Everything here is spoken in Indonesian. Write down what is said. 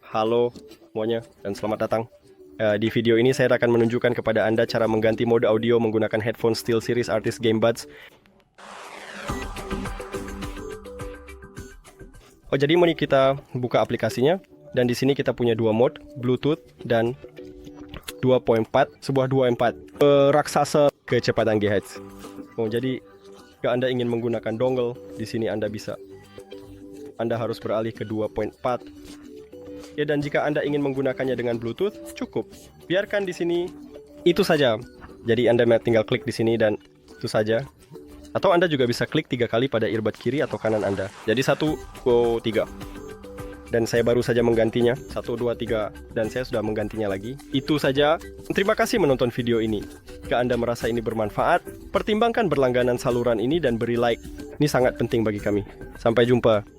Halo semuanya dan selamat datang. Di video ini saya akan menunjukkan kepada Anda cara mengganti mode audio menggunakan headphone STEELSERIES Arctis GameBuds. Jadi mari kita buka aplikasinya, dan di sini kita punya dua mode, Bluetooth dan 2.4, sebuah 2.4 raksasa kecepatan GHz. Jadi jika Anda ingin menggunakan dongle, di sini Anda bisa. Anda harus beralih ke 2.4. Ya, dan jika Anda ingin menggunakannya dengan Bluetooth, cukup. Biarkan di sini itu saja. Jadi Anda tinggal klik di sini dan itu saja. Atau Anda juga bisa klik 3 kali pada earbud kiri atau kanan Anda. Jadi 1, 2, 3. Dan saya baru saja menggantinya. 1, 2, 3. Dan saya sudah menggantinya lagi. Itu saja. Terima kasih menonton video ini. Jika Anda merasa ini bermanfaat, pertimbangkan berlangganan saluran ini dan beri like. Ini sangat penting bagi kami. Sampai jumpa.